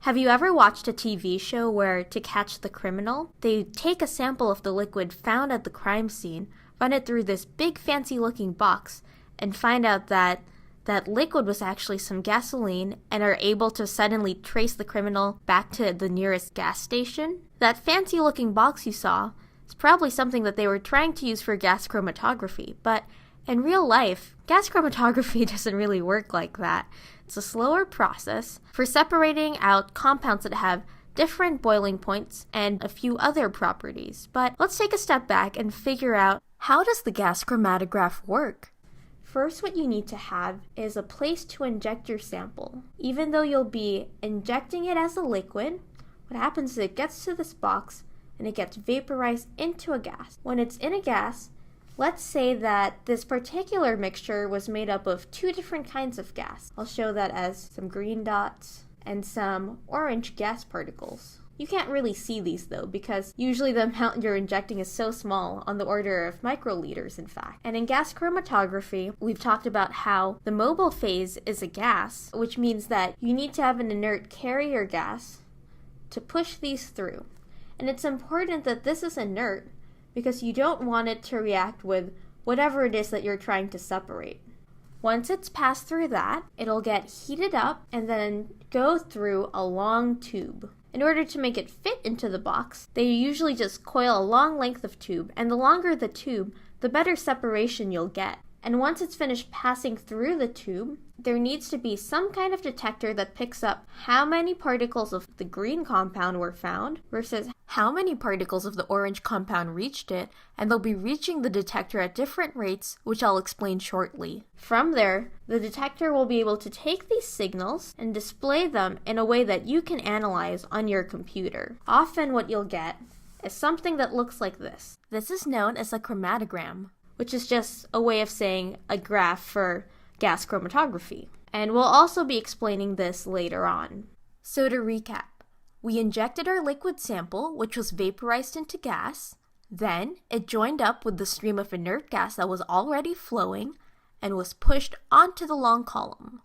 Have you ever watched a TV show where, to catch the criminal, they take a sample of the liquid found at the crime scene, run it through this big fancy looking box, and find out that that liquid was actually some gasoline, and are able to suddenly trace the criminal back to the nearest gas station? That fancy looking box you saw is probably something that they were trying to use for gas chromatography, but in real life, gas chromatography doesn't really work like that. It's a slower process for separating out compounds that have different boiling points and a few other properties. But let's take a step back and figure out, how does the gas chromatograph work? First, what you need to have is a place to inject your sample. Even though you'll be injecting it as a liquid, what happens is it gets to this box and it gets vaporized into a gas. When it's in a gas, let's say that this particular mixture was made up of two different kinds of gas. I'll show that as some green dots and some orange gas particles. You can't really see these though, because usually the amount you're injecting is so small, on the order of microliters in fact. And in gas chromatography, we've talked about how the mobile phase is a gas, which means that you need to have an inert carrier gas to push these through. And it's important that this is inert because you don't want it to react with whatever it is that you're trying to separate. Once it's passed through that, it'll get heated up and then go through a long tube. In order to make it fit into the box, they usually just coil a long length of tube, and the longer the tube, the better separation you'll get. And once it's finished passing through the tube, there needs to be some kind of detector that picks up how many particles of the green compound were found versus how many particles of the orange compound reached it, and they'll be reaching the detector at different rates, which I'll explain shortly. From there, the detector will be able to take these signals and display them in a way that you can analyze on your computer. Often what you'll get is something that looks like this. This is known as a chromatogram, which is just a way of saying a graph for gas chromatography. And we'll also be explaining this later on. So to recap, we injected our liquid sample, which was vaporized into gas. Then it joined up with the stream of inert gas that was already flowing and was pushed onto the long column.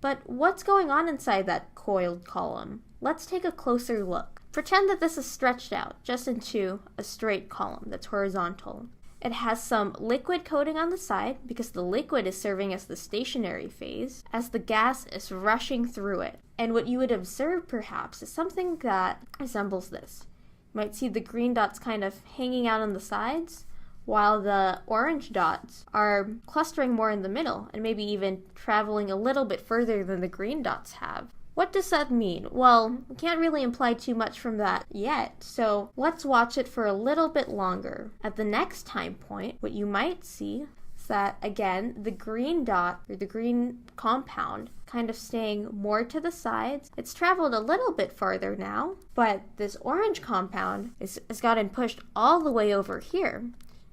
But what's going on inside that coiled column? Let's take a closer look. Pretend that this is stretched out just into a straight column that's horizontal. It has some liquid coating on the side because the liquid is serving as the stationary phase as the gas is rushing through it. And what you would observe perhaps is something that resembles this. You might see the green dots kind of hanging out on the sides, while the orange dots are clustering more in the middle and maybe even traveling a little bit further than the green dots have. What does that mean? Well, we can't really imply too much from that yet, so let's watch it for a little bit longer. At the next time point, what you might see is that, again, the green dot, or the green compound, kind of staying more to the sides. It's traveled a little bit farther now, but this orange compound has gotten pushed all the way over here,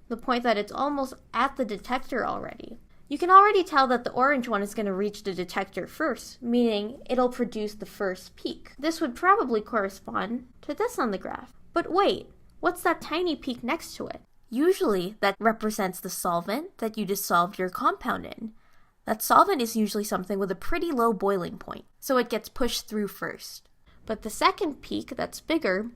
the point that it's almost at the detector already. You can already tell that the orange one is going to reach the detector first, meaning it'll produce the first peak. This would probably correspond to this on the graph. But wait, what's that tiny peak next to it? Usually that represents the solvent that you dissolved your compound in. That solvent is usually something with a pretty low boiling point, so it gets pushed through first. But the second peak that's bigger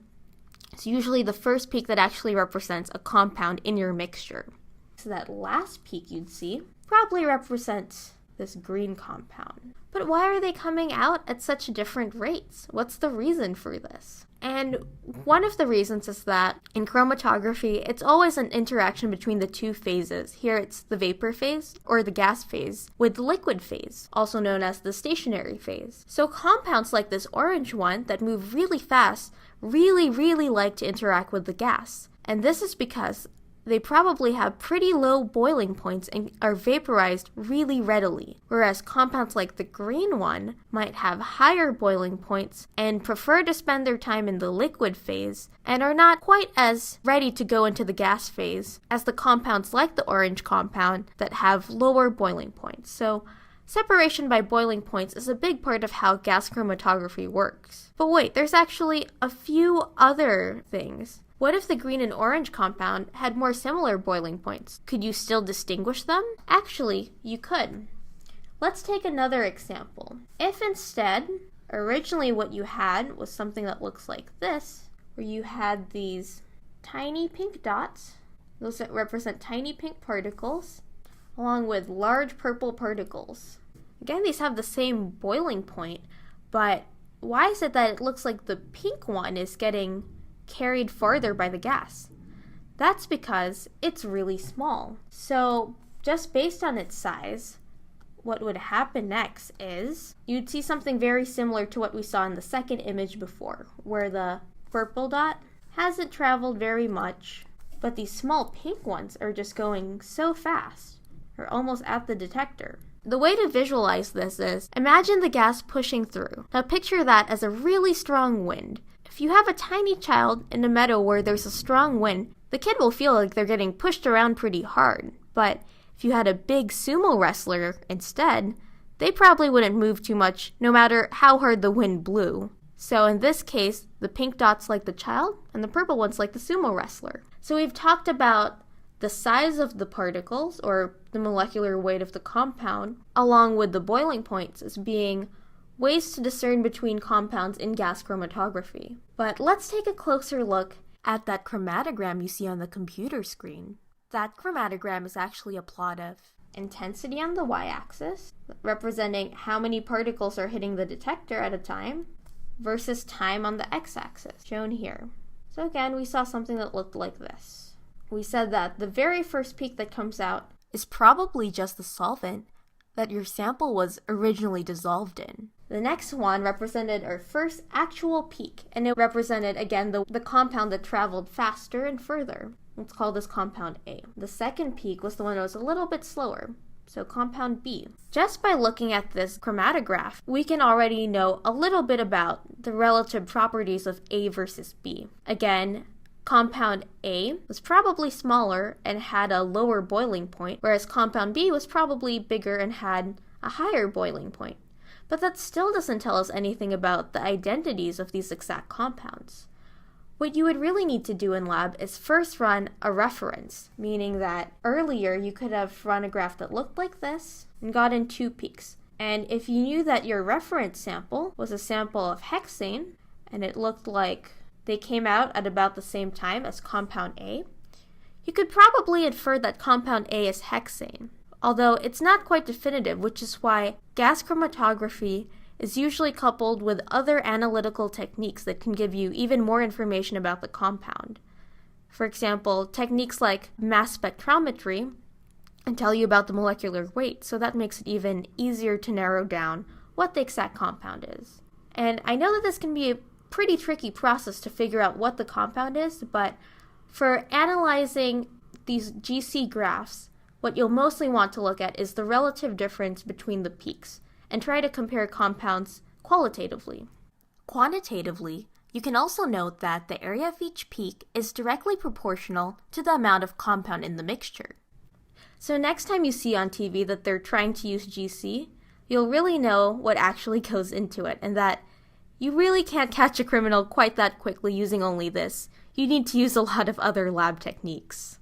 is usually the first peak that actually represents a compound in your mixture. So that last peak you'd see probably represents this green compound. But why are they coming out at such different rates? What's the reason for this? And one of the reasons is that in chromatography, it's always an interaction between the two phases. Here it's the vapor phase, or the gas phase, with the liquid phase, also known as the stationary phase. So compounds like this orange one that move really fast really like to interact with the gas. And this is because they probably have pretty low boiling points and are vaporized really readily, whereas compounds like the green one might have higher boiling points and prefer to spend their time in the liquid phase and are not quite as ready to go into the gas phase as the compounds like the orange compound that have lower boiling points. So separation by boiling points is a big part of how gas chromatography works. But wait, there's actually a few other things. What if the green and orange compound had more similar boiling points? Could you still distinguish them? Actually, you could. Let's take another example. If instead Originally what you had was something that looks like this, where you had these tiny pink dots, those that represent tiny pink particles, along with large purple particles. Again, these have the same boiling point, but why is it that it looks like the pink one is getting carried farther by the gas? That's because it's really small. So just based on its size, what would happen next is you'd see something very similar to what we saw in the second image before, where the purple dot hasn't traveled very much, but these small pink ones are just going so fast. They're almost at the detector. The way to visualize this is, imagine the gas pushing through. Now picture that as a really strong wind. If you have a tiny child in a meadow where there's a strong wind, the kid will feel like they're getting pushed around pretty hard. But if you had a big sumo wrestler instead, they probably wouldn't move too much no matter how hard the wind blew. So in this case, the pink dot's like the child, and the purple one's like the sumo wrestler. So we've talked about the size of the particles, or the molecular weight of the compound, along with the boiling points as being ways to discern between compounds in gas chromatography. But let's take a closer look at that chromatogram you see on the computer screen. That chromatogram is actually a plot of intensity on the y-axis, representing how many particles are hitting the detector at a time, versus time on the x-axis, shown here. So again, we saw something that looked like this. We said that the very first peak that comes out is probably just the solvent that your sample was originally dissolved in. The next one represented our first actual peak, and it represented, again, the compound that traveled faster and further. Let's call this compound A. The second peak was the one that was a little bit slower, so compound B. Just by looking at this chromatograph, we can already know a little bit about the relative properties of A versus B. Again, compound A was probably smaller and had a lower boiling point, whereas compound B was probably bigger and had a higher boiling point. But that still doesn't tell us anything about the identities of these exact compounds. What you would really need to do in lab is first run a reference, meaning that earlier you could have run a graph that looked like this and gotten 2 peaks. And if you knew that your reference sample was a sample of hexane, and it looked like they came out at about the same time as compound A, you could probably infer that compound A is hexane. Although it's not quite definitive, which is why gas chromatography is usually coupled with other analytical techniques that can give you even more information about the compound. For example, techniques like mass spectrometry can tell you about the molecular weight, so that makes it even easier to narrow down what the exact compound is. And I know that this can be a pretty tricky process to figure out what the compound is, but for analyzing these GC graphs, what you'll mostly want to look at is the relative difference between the peaks, and try to compare compounds qualitatively. Quantitatively, you can also note that the area of each peak is directly proportional to the amount of compound in the mixture. So next time you see on TV that they're trying to use GC, you'll really know what actually goes into it, and that you really can't catch a criminal quite that quickly using only this. You need to use a lot of other lab techniques.